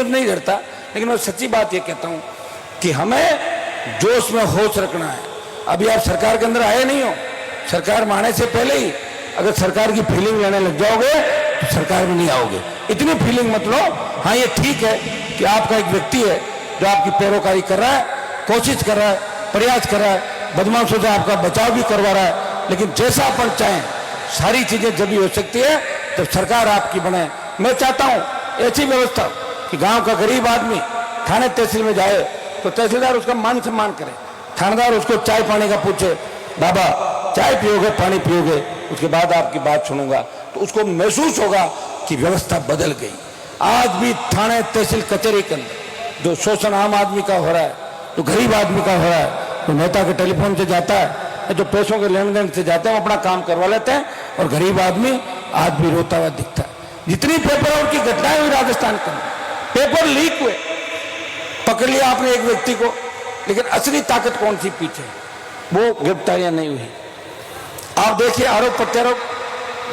में नहीं डरता, लेकिन मैं सच्ची बात ये कहता हूँ कि हमें जोश में होश रखना है। अभी आप सरकार के अंदर आए नहीं हो, सरकार में आने से पहले ही अगर सरकार की फीलिंग लेने लग जाओगे तो सरकार में नहीं आओगे। इतनी फीलिंग मत लो। हाँ, ये ठीक है कि आपका एक व्यक्ति है जो आपकी पैरोकारी कर रहा है, कोशिश कर रहा है, प्रयास कर रहा है, बदमाशों से आपका बचाव भी करवा रहा है, लेकिन जैसा अपन चाहें सारी चीजें जब भी हो सकती है जब सरकार आपकी बने। मैं चाहता हूं ऐसी व्यवस्था कि गांव का गरीब आदमी थाने तहसील में जाए तो तहसीलदार उसका मान सम्मान करे, थानेदार उसको चाय पानी का पूछे, बाबा चाय पियोगे, पानी पियोगे, उसके बाद आपकी बात सुनूंगा, तो उसको महसूस होगा कि व्यवस्था बदल गई। आज भी थाने तहसील कचहरी के अंदर जो शोषण आम आदमी का हो रहा है, जो गरीब आदमी का हो रहा है, तो नेता के टेलीफोन से जाता है, जो पैसों के लेन देन से जाते हैं, वो अपना काम करवा लेते हैं और गरीब आदमी आज भी रोता हुआ दिखता है। जितनी पेपर और की घटनाएं हुई राजस्थान के अंदर, पेपर लीक हुए, पकड़ लिया आपने एक व्यक्ति को, लेकिन असली ताकत कौन सी पीछे, वो गिरफ्तारियां नहीं हुई। आप देखिए आरोप प्रत्यारोप,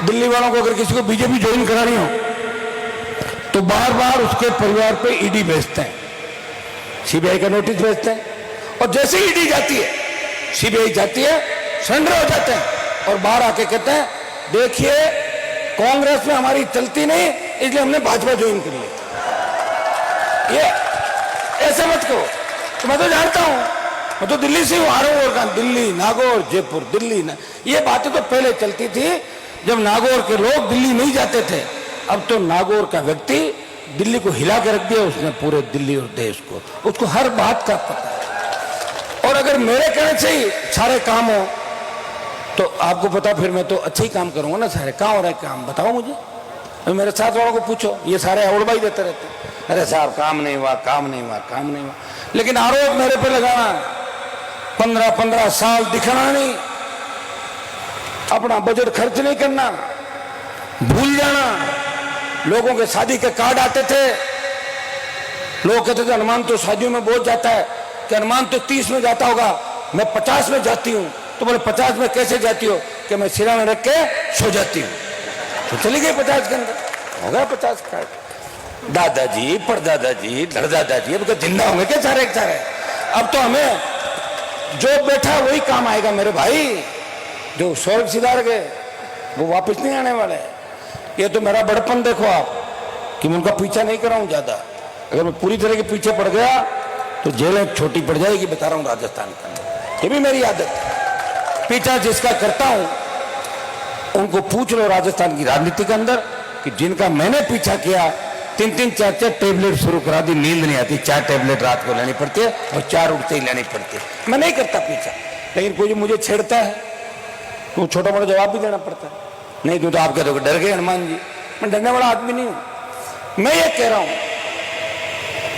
दिल्ली वालों को अगर किसी को बीजेपी ज्वाइन करानी हो तो बार बार उसके परिवार पे ईडी भेजते हैं, सीबीआई का नोटिस भेजते हैं, और जैसे ही ईडी जाती है, सीबीआई जाती है, सरेंडर हो जाते हैं और बाहर आके कहते हैं देखिए कांग्रेस में हमारी चलती नहीं इसलिए हमने भाजपा ज्वाइन कर ली। ये ऐसे मत करो। तो मैं तो जानता हूं, मैं तो दिल्ली से आ रहा हूं, और कहा दिल्ली, नागौर, जयपुर, दिल्ली ना, ये बातें तो पहले चलती थी जब नागौर के लोग दिल्ली नहीं जाते थे। अब तो नागौर का व्यक्ति दिल्ली को हिला के रख दिया उसने, पूरे दिल्ली और देश को, उसको हर बात का पता है। और अगर मेरे कहने से ही सारे काम हो तो आपको पता, फिर मैं तो अच्छे ही काम करूंगा ना सारे। कहाँ हो रहा है काम, बताओ मुझे। तो मेरे साथ वालों को पूछो, ये सारे अवड़बाई देते रहते हैं, अरे साहब काम नहीं हुआ, काम नहीं हुआ, काम नहीं हुआ। लेकिन आरोप मेरे पे लगाना, 15-15 साल दिखाना नहीं, अपना बजट खर्च नहीं करना, भूल जाना। लोगों के शादी के कार्ड आते थे, लोग कहते थे हनुमान तो शादियों में बहुत जाता है, कि हनुमान तो 30 में जाता होगा, मैं 50 में जाती हूँ। तो बोले 50 में कैसे जाती हो, कि मैं सिरा में रख के सो जाती हूँ। तो चली गई 50 के अंदर, हो गया 50 कार्ड। दादाजी, परदादाजी, धड़दादाजी, अब तो जिंदा होंगे क्या सारे के सारे। अब तो हमें जो बैठा वही काम आएगा मेरे भाई, जो स्वर्ग सिधार गए वो वापस नहीं आने वाले। ये तो मेरा बड़पन देखो आप, कि मैं उनका पीछा नहीं कर रहा हूं ज्यादा। अगर मैं पूरी तरह के पीछे पड़ गया तो जेलें छोटी पड़ जाएगी, बता रहा हूं राजस्थान के अंदर। ये भी मेरी आदत है, पीछा जिसका करता हूं उनको पूछ लो राजस्थान की राजनीति के अंदर, कि जिनका मैंने पीछा किया 3-3, 4-4 टेबलेट शुरू करा दी, नींद नहीं आती, 4 टेबलेट रात को लेनी पड़ती है और 4 उठते ही लेनी पड़ती है। मैं नहीं करता पीछा, लेकिन कोई मुझे छेड़ता है तो छोटा मोटा जवाब भी देना पड़ता है। नहीं तो आप कह दोगे डर गए हनुमान जी, मैं डरने वाला आदमी नहीं हूं। मैं ये कह रहा हूं,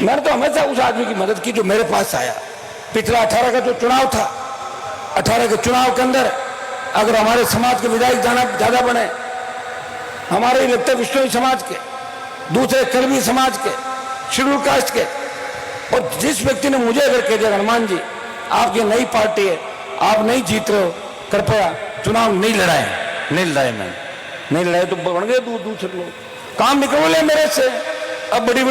मैंने तो हमेशा उस आदमी की मदद की जो मेरे पास आया। पिछला 18 का जो चुनाव था, 18 के चुनाव के अंदर अगर हमारे समाज के विधायक ज्यादा बने, हमारे ही लगते विष्णु समाज के, दूसरे कर्मी समाज के, शेड्यूल कास्ट के, और जिस व्यक्ति ने मुझे अगर कह दिया हनुमान जी आपकी नई पार्टी है, आप नहीं जीत रहे हो, कृपया चुनाव नहीं लड़ाए, नहीं लड़ाए, मैं नहीं लड़ाए तो बन गए दूसरे लोग, काम निकल ले मेरे से। अब बड़ी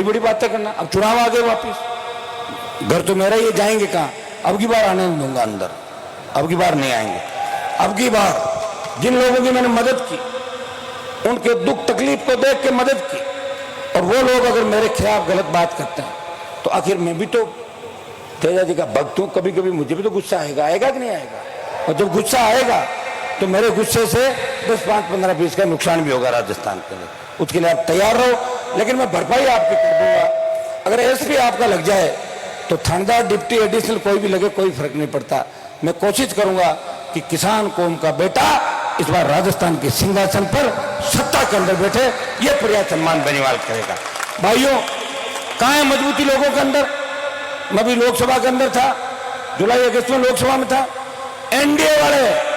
बड़ी बातें करना, अब चुनाव आ गए वापिस, घर तो मेरा ही जाएंगे कहाँ, अब की बार आने नहीं दूंगा अंदर, अब की बार नहीं आएंगे। अब की बार जिन लोगों की मैंने मदद की, उनके दुख तकलीफ को देख के मदद की, और वो लोग अगर मेरे खिलाफ गलत बात करते हैं तो आखिर मैं भी तो तेजा जी का भक्त हूं, कभी कभी मुझे भी तो गुस्सा आएगा कि नहीं आएगा। और जब गुस्सा आएगा तो मेरे गुस्से से 10, 5, 15, 20 का नुकसान भी होगा राजस्थान के लिए, उसके लिए आप तैयार रहो। लेकिन मैं भरपाई आपकी कर दूंगा। अगर एसपी आपका लग जाए तो थानेदार, डिप्टी, एडिशनल कोई भी लगे, कोई फर्क नहीं पड़ता। मैं कोशिश करूंगा कि किसान कौम का बेटा इस बार राजस्थान के सिंहासन पर सत्ता के अंदर बैठे, यह प्रयास सम्मान बेनीवाल करेगा। भाइयों, कहां है मजबूती लोगों के अंदर। मैं भी लोकसभा के अंदर था, जुलाई अगस्त में लोकसभा में था। एनडीए वाले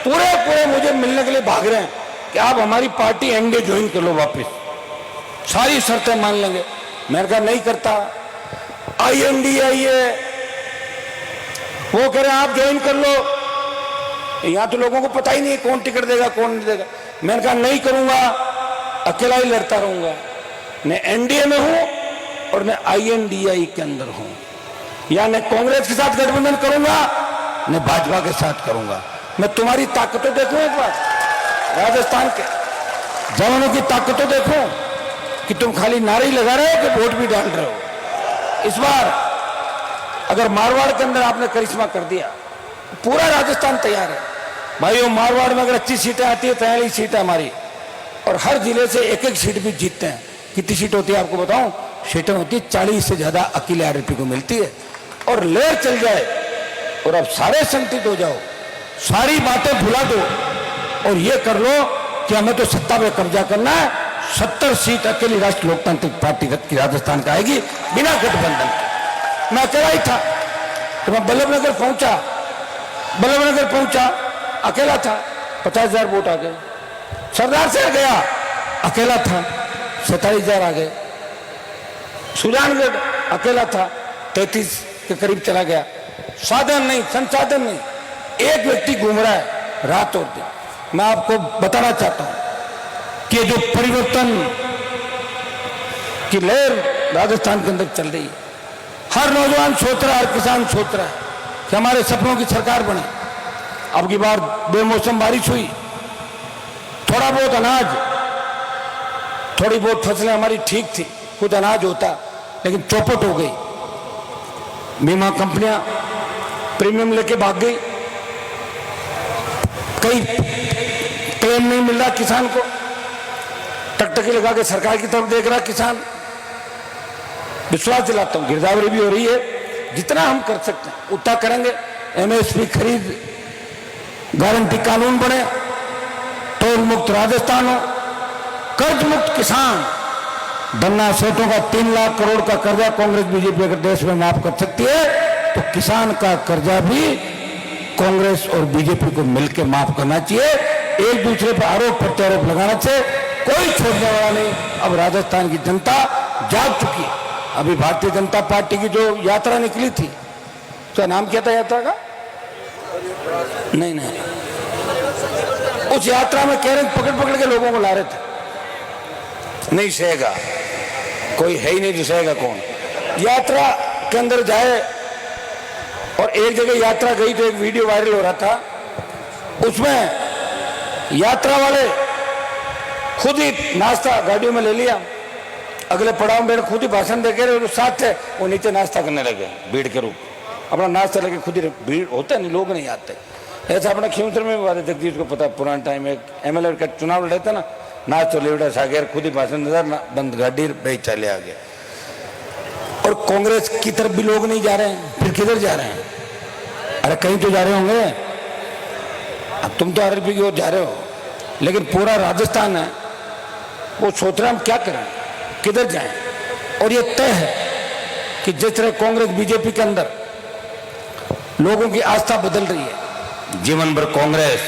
पूरे मुझे मिलने के लिए भाग रहे हैं कि आप हमारी पार्टी एनडीए ज्वाइन कर लो वापस, सारी शर्तें मान लेंगे। मैंने कहा नहीं करता, आईएनडीए आइए, वो कह रहे हैं आप ज्वाइन कर लो। यहां तो लोगों को पता ही नहीं कौन टिकट देगा कौन नहीं देगा। मैंने कहा नहीं करूंगा, अकेला ही लड़ता रहूंगा। न एनडीए में हूं और न INDI के अंदर हूं, या न कांग्रेस के साथ गठबंधन करूंगा न भाजपा के साथ करूंगा। मैं तुम्हारी ताकतों देखूं एक बार, राजस्थान के जवानों की ताकतों देखूं कि तुम खाली नारे ही लगा रहे हो कि वोट भी डाल रहे हो। इस बार अगर मारवाड़ के अंदर आपने करिश्मा कर दिया, पूरा राजस्थान तैयार है भाइयों। मारवाड़ में अगर अच्छी सीटें आती है, 43 सीटें हमारी, और हर जिले से एक एक सीट भी जीतते हैं। कितनी सीट होती है आपको बताऊं? सीटें होती है 40 से ज्यादा अकेले आरएलपी को मिलती है। और लहर चल जाए और अब सारे संगठित हो जाओ, सारी बातें भुला दो और ये कर लो कि हमें तो सत्ता पे कब्जा करना है। 70 सीट अकेली राष्ट्रीय लोकतांत्रिक पार्टी की राजस्थान का आएगी बिना गठबंधन के। मैं अकेला ही था तो मैं बल्लभनगर पहुंचा, अकेला था, 50,000 वोट आ गए। सरदार से गया, अकेला था, 47,000 आ गए। सुजानगढ़ अकेला था, 33 के करीब चला गया। साधन नहीं, संसाधन नहीं, एक व्यक्ति घूम रहा है रात और दिन। मैं आपको बताना चाहता हूं कि जो परिवर्तन की लहर राजस्थान के अंदर चल रही है, हर नौजवान सोच रहा है, हर किसान सोच रहा है कि हमारे सपनों की सरकार बने। अब की बार बेमौसम बारिश हुई, थोड़ा बहुत अनाज, थोड़ी बहुत फसलें हमारी ठीक थी, कुछ अनाज होता, लेकिन चौपट हो गई। बीमा कंपनियां प्रीमियम लेके भाग गई, कई क्लेम नहीं मिल रहा किसान को, टकटकी लगा के सरकार की तरफ देख रहा किसान। विश्वास दिलाता हूं, गिरदावरी भी हो रही है, जितना हम कर सकते हैं उतना करेंगे। MSP खरीद गारंटी कानून बने, टोल मुक्त राजस्थान हो, कर्ज मुक्त किसान, धन्ना सेठों का 3 लाख करोड़ का कर्जा कांग्रेस बीजेपी अगर देश में माफ कर सकती है तो किसान का कर्जा भी कांग्रेस और बीजेपी को मिलकर माफ करना चाहिए। एक दूसरे पर आरोप प्रत्यारोप लगाने से कोई छोड़ने वाला नहीं। अब राजस्थान की जनता जाग चुकी है। अभी भारतीय जनता पार्टी की जो यात्रा निकली थी, उसका नाम क्या था यात्रा का? नहीं, उस यात्रा में कह रहे पकड़ के लोगों को ला रहे थे, नहीं सहेगा कोई, है ही नहीं जो सहेगा कौन। यात्रा के अंदर जाए, और एक जगह यात्रा गई तो एक वीडियो वायरल हो रहा था, उसमें यात्रा वाले खुद ही नाश्ता गाड़ियों में ले लिया, अगले पड़ाव में खुद ही भाषण दे के साथ थे, वो नीचे नाश्ता करने लगे भीड़ के रूप, अपना नाश्ता लेके खुद ही, भीड़ होता नहीं, लोग नहीं आते। ऐसा अपना खींवसर में बात है, जगदीश को पता, पुराना टाइम में MLA का चुनाव लड़े थे ना, नाच तो लेवड़ा सागर खुद ही भाषण देता, बंद गाड़ी बेच चले आ गया। और कांग्रेस की तरफ भी लोग नहीं जा रहे हैं, फिर किधर जा रहे हैं? अरे कहीं तो जा रहे होंगे, अब तुम तो आरएलपी की ओर जा रहे हो, लेकिन पूरा राजस्थान है वो सोच रहा हम क्या करें, किधर जाएं। और ये तय है कि जिस तरह कांग्रेस बीजेपी के अंदर लोगों की आस्था बदल रही है, जीवन भर कांग्रेस,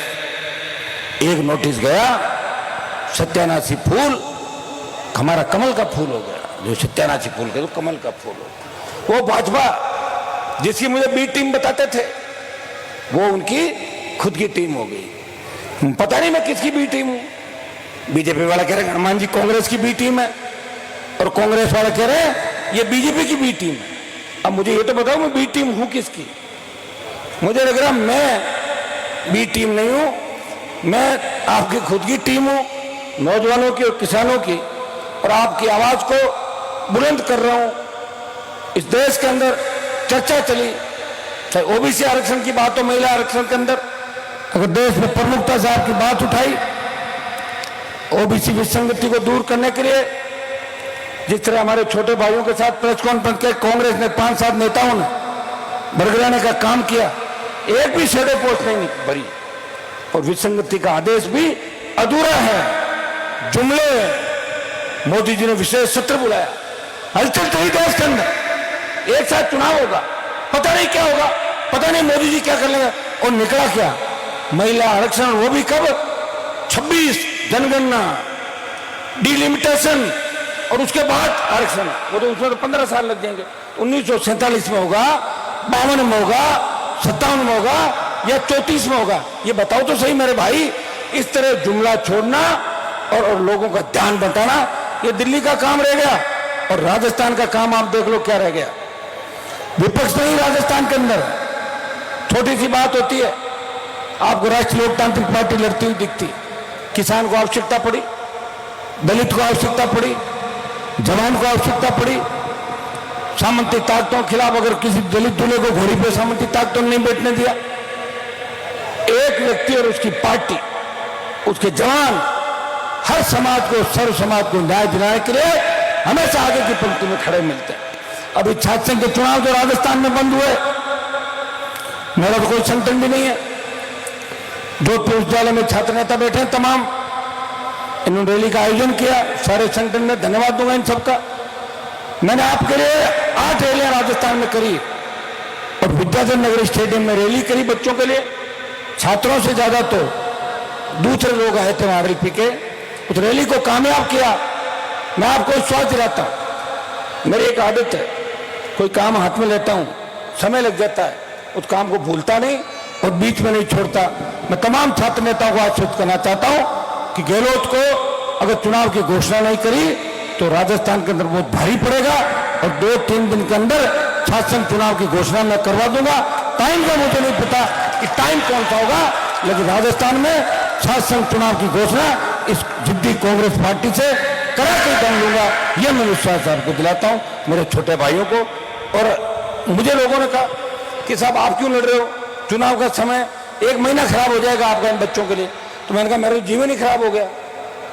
एक नोटिस गया, सत्यानाशी फूल हमारा कमल का फूल हो गया, जो सत्यानाशी फूल के तो कमल का फूल हो। वो भाजपा जिसकी मुझे बी टीम बताते थे, वो उनकी खुद की टीम हो गई। पता नहीं मैं किसकी बी टीम हूं। बीजेपी वाला कह रहे हैं हनुमान जी कांग्रेस की बी टीम है, और कांग्रेस वाला कह रहे हैं ये बीजेपी की बी टीम है। अब मुझे ये तो बताओ मैं बी टीम हूं किसकी? मुझे लग रहा मैं बी टीम नहीं हूं, मैं आपकी खुद की टीम हूं, नौजवानों की और किसानों की, और आपकी आवाज को बुलंद कर रहा हूं। इस देश के अंदर चर्चा चली, चाहे ओबीसी आरक्षण की बात हो, महिला आरक्षण के अंदर अगर देश में प्रमुखता से आपकी बात उठाई, ओबीसी विसंगति को दूर करने के लिए, जिस तरह हमारे छोटे भाइयों के साथ प्रेस कॉन्फ्रेंस के कांग्रेस ने 5-7 नेताओं ने बरगलाने का काम किया, एक भी शैडो पोस्ट नहीं भरी, और विसंगति का आदेश भी अधूरा है। जुमले, मोदी जी ने विशेष सत्र बुलाया, हलचल तो ही देश के अंदर, एक साथ चुनाव होगा, पता नहीं क्या होगा, पता नहीं मोदी जी क्या कर लेंगे, और निकला क्या? महिला आरक्षण, वो भी कब? 26 जनगणना, डिलिमिटेशन, और उसके बाद आरक्षण, वो तो उसमें तो 15 साल लग जाएंगे। 1947 में होगा, 52 में होगा, 57 में होगा, या 34 में होगा? ये बताओ तो सही मेरे भाई। इस तरह जुमला छोड़ना और लोगों का ध्यान बटाना, ये दिल्ली का काम रह गया और राजस्थान का काम आप देख लो क्या रह गया। विपक्ष नहीं राजस्थान के अंदर, छोटी सी बात होती है, आपको राष्ट्रीय लोकतांत्रिक पार्टी लड़ती हुई दिखती, किसान को आवश्यकता पड़ी, दलित को आवश्यकता पड़ी, जवान को आवश्यकता पड़ी, सामंती ताकतों के खिलाफ अगर किसी दलित दूल्हे को घोड़ी पे सामंती ताकतों ने नहीं बैठने दिया, एक व्यक्ति और उसकी पार्टी, उसके जवान हर समाज को, सर्व समाज को न्याय दिलाने के लिए हमेशा आगे की पंक्ति में खड़े मिलते हैं। अभी छात्र संघ के चुनाव जो राजस्थान में बंद हुए, मेरा तो कोई संगठन भी नहीं है, जोधपुर विश्वविद्यालय में छात्र नेता बैठे हैं तमाम, इन्होंने रैली का आयोजन किया, सारे संगठन में धन्यवाद दूंगा इन सबका। मैंने आपके लिए 8 रैलियां राजस्थान में करी और विद्याधर नगर स्टेडियम में रैली करी बच्चों के लिए, छात्रों से ज्यादा तो दूसरे लोग आए थे वहां रैली के, उस रैली को कामयाब किया। मैं आपको विश्वास दिलाता हूं, मेरी एक आदत है, कोई काम हाथ में लेता हूं, समय लग जाता है, उस काम को भूलता नहीं और बीच में नहीं छोड़ता। मैं तमाम छात्र नेताओं को आश्वस्त करना चाहता हूं कि गहलोत को अगर चुनाव की घोषणा नहीं करी तो राजस्थान के अंदर बहुत भारी पड़ेगा और 2-3 दिन के अंदर शासन चुनाव की घोषणा मैं करवा दूंगा। टाइम का मुझे नहीं पता कि टाइम कौन सा होगा, लेकिन राजस्थान में शासन चुनाव की घोषणा इस जिद्दी कांग्रेस पार्टी से करा के दम लूंगा, यह मैं विश्वास आपको दिलाता हूं, मेरे छोटे भाइयों को। और मुझे लोगों ने कहा कि साहब आप क्यों लड़ रहे हो, चुनाव का समय 1 महीना खराब हो जाएगा आपका इन बच्चों के लिए। तो मैंने कहा मेरा जीवन ही खराब हो गया,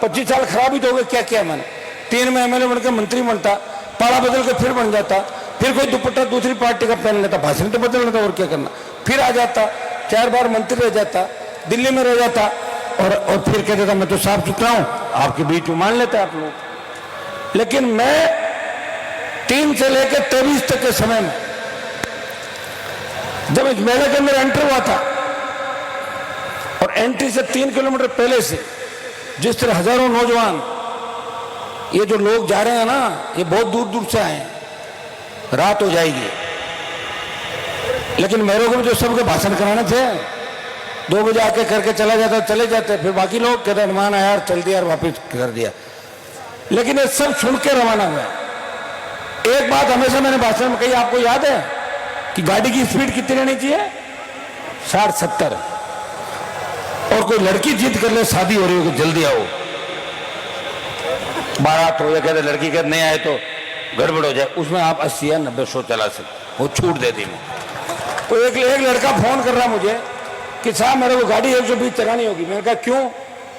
25 साल खराब ही तो हो गए, क्या किया मैंने। 3 में एमएलए बनकर मंत्री बनता, पाड़ा बदल के फिर बन जाता, फिर कोई दुपट्टा दूसरी पार्टी का पहन लेता, भाषण तो बदल लेता और क्या करना, फिर आ जाता, 4 बार मंत्री रह जाता, दिल्ली में रह जाता और फिर कहता था मैं तो साफ सुथरा हूं, आपके बीच में मान लेते आप लोग। लेकिन मैं 3 से लेकर 23 तक के समय में जब इस मेले के अंदर एंटर हुआ था और एंट्री से 3 किलोमीटर पहले से जिस तरह हजारों नौजवान, ये जो लोग जा रहे हैं ना, ये बहुत दूर दूर से आए हैं, रात हो जाएगी, लेकिन मेरे को भी जो सबके भाषण कराने थे 2 बजे आके करके चला जाता, चले जाते, फिर बाकी लोग कहते हनुमान यार चल दिया और वापिस कर दिया। लेकिन ये सब सुन के रवाना हुआ। एक बात हमेशा मैंने भाषण में कही, आपको याद है कि गाड़ी की स्पीड कितनी रहनी चाहिए, 60-70, और कोई लड़की जिद कर ले शादी हो रही हो कि जल्दी आओ, बारात हो या कहते लड़की कहते नहीं आए तो गड़बड़ हो जाए, उसमें आप 80 या 90-100 चला सकते, वो छूट देती मैं। तो एक लड़का फोन कर रहा मुझे कि साहब मेरे को गाड़ी 120 चलानी होगी। मैंने कहा क्यों,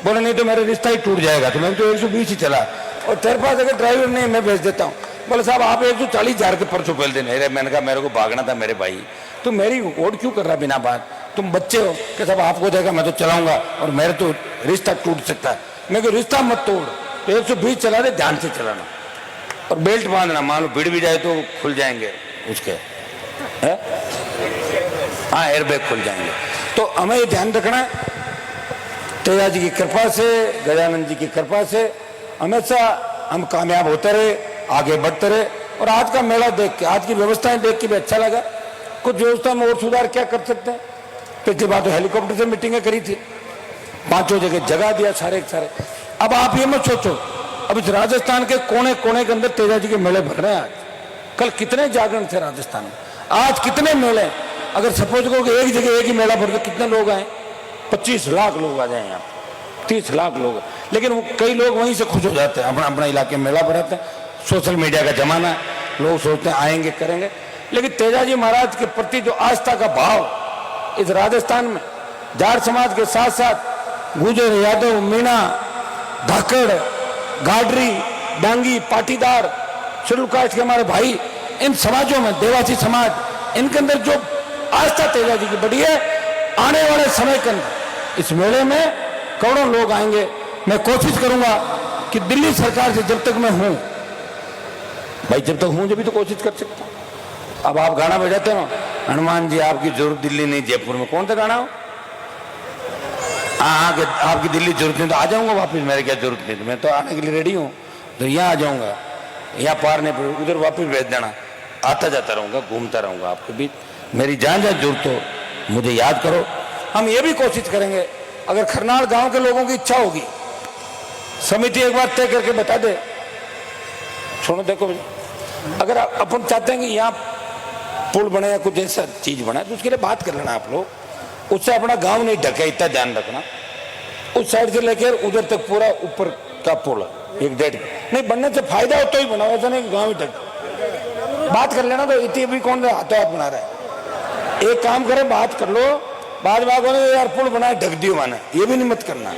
बोले नहीं तो मेरा रिश्ता ही टूट जाएगा। तो मैंने तो 120 ही चला, और तेरे पास अगर ड्राइवर नहीं मैं भेज देता हूँ। बोले साहब आप 140,000 के परसों पहले दिन। मैंने कहा मेरे को भागना था मेरे भाई, तुम मेरी वोट क्यों कर रहा बिना बात, तुम बच्चे हो कि साहब आपको देगा मैं तो चलाऊंगा और मेरे तो रिश्ता टूट सकता है। मैं को रिश्ता मत तोड़, तो 120 चला दे, ध्यान से चलाना और बेल्ट बांधना, मान लो भिड़ भी जाए तो खुल जाएंगे उसके, हाँ एयरबैग खुल जाएंगे। तो हमें ये ध्यान रखना है, तेजा जी की कृपा से, गजानंद जी की कृपा से हमेशा हम कामयाब होते रहे, आगे बढ़ते रहे। और आज का मेला देख के, आज की व्यवस्थाएं देख के भी अच्छा लगा। कुछ व्यवस्था में और सुधार क्या कर सकते हैं, पिछली बार तो हेलीकॉप्टर से मीटिंगें करी थी, 5 जगह दिया सारे के सारे। अब आप ये मत सोचो, अब इस राजस्थान के कोने कोने के अंदर तेजा जी के मेले भर रहे हैं। आज कल कितने जागरण थे राजस्थान में, आज कितने मेले। अगर सपोज करो कि एक जगह एक ही मेला भर, कितने लोग आए, 25 लाख लोग आ जाए यहाँ, 30 लाख लोग। लेकिन कई लोग वहीं से खुश हो जाते हैं, अपना अपना इलाके में मेला भराते हैं। सोशल मीडिया का जमाना है, लोग सोचते हैं आएंगे करेंगे, लेकिन तेजा जी महाराज के प्रति जो आस्था का भाव इस राजस्थान में जाट समाज के साथ साथ गुर्जर, यादव, मीणा, धाकड़, गाडरी, डांगी, पाटीदार, शेड्यूल कास्ट के हमारे भाई, इन समाजों में देवासी समाज, इनके अंदर जो आस्था तेजा जी की बढ़ी है, आने वाले समय के अंदर इस मेले में करोड़ों लोग आएंगे। मैं कोशिश करूंगा कि दिल्ली सरकार से जब तक मैं हूं भाई, जब तक हूं जब भी तो कोशिश कर सकता हूं। अब आप गाना बजाते हो, हनुमान जी आपकी जरूरत दिल्ली नहीं जयपुर में, कौन सा गाना हो, हाँ आपकी दिल्ली जरूरत नहीं तो आ जाऊंगा वापस, मेरे क्या जरूरत नहीं, मैं तो आने के लिए रेडी हूँ, तो यहाँ आ जाऊंगा, यहाँ पार नहीं पड़ेगा, उधर वापस भेज देना, आता जाता रहूंगा, घूमता रहूंगा आपके बीच। मेरी जहाँ जहाँ जरूरत हो मुझे याद करो। हम ये भी कोशिश करेंगे, अगर खरनाल गांव के लोगों की इच्छा होगी, समिति एक बार तय करके बता दे सुनो देखो भैया, अगर अपन चाहते हैं कि यहाँ पुल बने या कुछ ऐसा चीज बना तो उसके लिए बात कर लेना आप लोग। उससे अपना गांव नहीं ढके, इतना ध्यान रखना। उस साइड से लेकर उधर तक पूरा ऊपर का पुल है 1-1.5 नहीं बनने से फायदा हो तो ही बनाओ, ऐसा नहीं कि गाँव ही ढक। बात कर लेना। तो इतनी भी कौन हाथों हाथ बना रहा है? एक काम करे, बात कर लो, बाद यार पुल बनाए ढक दियो माने, ये भी नहीं मत करना।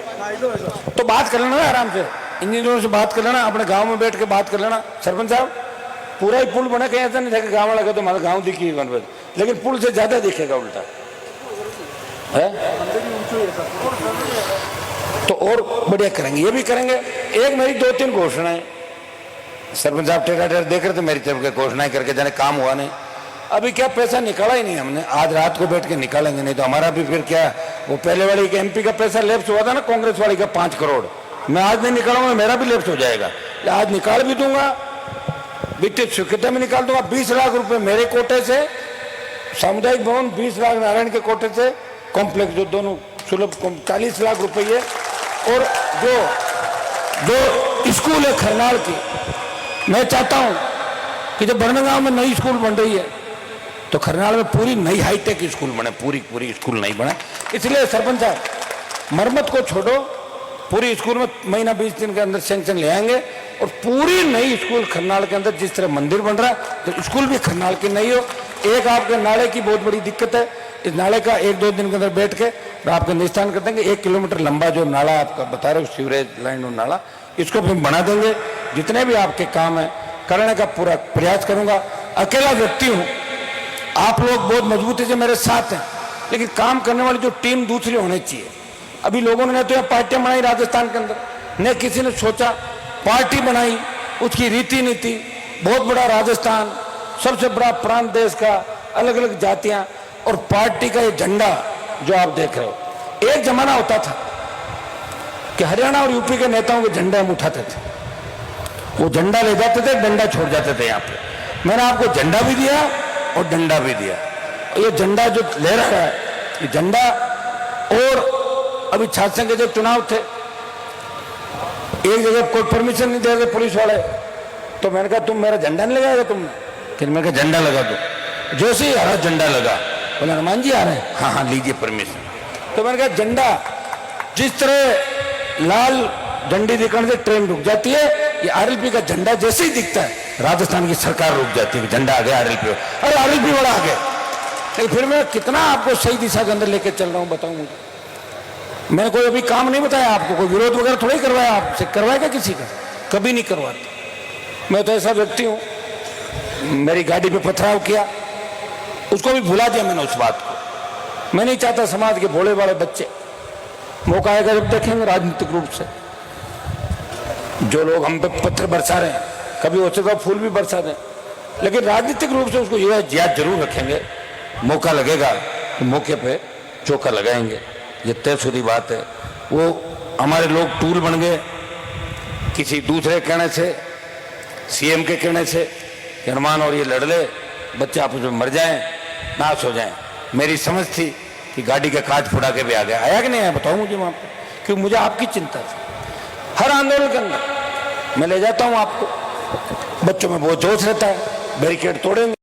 तो बात कर लेना आराम से, इंजीनियरों से बात कर लेना, अपने गांव में बैठ के बात कर लेना। सरपंच साहब पूरा ही पुल बना, कहीं ऐसा नहीं था कि गाँव लगा तो हमारा गाँव दिखी, लेकिन पुल से ज्यादा दिखेगा उल्टा है। तो और बढ़िया करेंगे, ये भी करेंगे। एक मेरी 2-3 घोषणाएं सरपंच साहब टेढ़ा देख रहे थे मेरी तरफ के, घोषणाएं करके जाने काम हुआ नहीं। अभी क्या पैसा निकाला ही नहीं हमने, आज रात को बैठ के निकालेंगे, नहीं तो हमारा भी फिर क्या, वो पहले वाली के MP का पैसा लैप्स हुआ था ना, कांग्रेस वाली का 5 करोड़, मैं आज नहीं निकालूंगा, मेरा भी लैप्स हो जाएगा। आज निकाल भी दूंगा, वित्तीय स्वीकृति में निकाल दूंगा। 20 लाख रुपए मेरे कोटे से, सामुदायिक भवन 20 लाख नारायण के कोटे से, कॉम्प्लेक्स जो दोनों सुलभ 40 लाख रुपये, और जो स्कूल है खरनाल की, मैं चाहता हूं कि जब बरनगांव में नई स्कूल बन रही है तो खरनाल में पूरी नई हाईटेक स्कूल बने, पूरी स्कूल नहीं बने। इसलिए सरपंच साहब मरम्मत को छोड़ो, पूरी स्कूल में महीना 20 दिन के अंदर सैंक्शन ले आएंगे, और पूरी नई स्कूल खरनाल के अंदर, जिस तरह मंदिर बन रहा है तो स्कूल भी खरनाल की नई हो। एक आपके नाले की बहुत बड़ी दिक्कत है, इस नाले का 1-2 दिन के अंदर बैठ के आपके निस्तारण कर देंगे। 1 किलोमीटर लंबा जो नाला आपका बता रहे हो, सीवरेज लाइन और नाला, इसको भी बना देंगे। जितने भी आपके काम है करने का पूरा प्रयास करूंगा। अकेला व्यक्ति हूं, आप लोग बहुत मजबूती से मेरे साथ हैं, लेकिन काम करने वाली जो टीम दूसरी होनी चाहिए। अभी लोगों ने तो पार्टियां बनाई राजस्थान के अंदर, न किसी ने सोचा, पार्टी बनाई, उसकी रीति नीति, बहुत बड़ा राजस्थान, सबसे बड़ा प्रांत देश का, अलग अलग जातियां, और पार्टी का ये झंडा जो आप देख रहे हो। एक जमाना होता था कि हरियाणा और यूपी के नेताओं के झंडे हम उठाते थे, वो झंडा ले जाते थे, डंडा छोड़ जाते थे यहाँ पे। मैंने आपको झंडा भी दिया और डंडा भी दिया। ये झंडा जो ले रखा है, ये झंडा, और अभी छात्र संघ के जब चुनाव थे, एक जगह कोई परमिशन नहीं दे रहे पुलिस वाले, तो मैंने कहा तुम मेरा झंडा नहीं लगाएगा तुमने? फिर मैंने कहा झंडा लगा दो। जैसे ही हरा झंडा लगा, बोला हनुमान जी आ रहे हैं, हाँ लीजिए परमिशन। तो मैंने कहा झंडा, जिस तरह लाल झंडी दिखाने से ट्रेन रुक जाती है, ये RLP का झंडा जैसे ही दिखता है राजस्थान की सरकार रुक जाती है। झंडा आ गया RLP, अरे RLP बड़ा आ गया। लेकिन फिर मैं कितना आपको सही दिशा के अंदर लेके चल रहा हूं बताऊं मुझे। मैंने कोई अभी काम नहीं बताया आपको, कोई विरोध वगैरह थोड़ा ही करवाया आपसे, करवाएगा किसी का? कभी नहीं करवाता। मैं तो ऐसा व्यक्ति हूं, मेरी गाड़ी पे पथराव किया, उसको भी भुला दिया मैंने उस बात को। मैं नहीं चाहता समाज के भोले भाले बच्चे, मौका आएगा जब देखेंगे राजनीतिक रूप से, जो लोग हम पे पत्थर बरसा रहे हैं, कभी हो सकेगा फूल भी बरसा दें, लेकिन राजनीतिक रूप से उसको याद जरूर रखेंगे। मौका लगेगा तो मौके पे चौका लगाएंगे, ये तयशुदा बात है। वो हमारे लोग टूल बन गए किसी दूसरे कहने से, CM के कहने से, हनुमान और ये लड़ ले, बच्चे आपस में मर जाएं, नाश हो जाएं। मेरी समझ थी कि गाड़ी का कांच फुड़ा के भी आ गया, आया कि नहीं आया बताओ मुझे वहां पर, क्योंकि मुझे आपकी चिंता थी। हर आंदोलन के अंदर मैं ले जाता हूं आपको, बच्चों में बहुत जोश रहता है, बैरिकेड तोड़ेंगे।